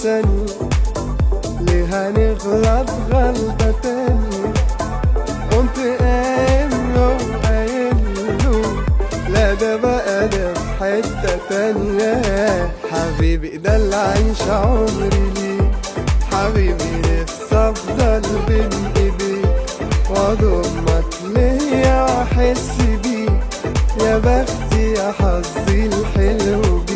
ثانية، ليه هنغلط غلطة تانية؟ قمت قايله وقايله لا ده بقى ده في حتة تانية. حبيبي ده اللي عايش عمري ليه، حبيبي نفسي افضل بين ايديك واضمك ليا واحس بيك. يا بختي يا حظي الحلو بيك.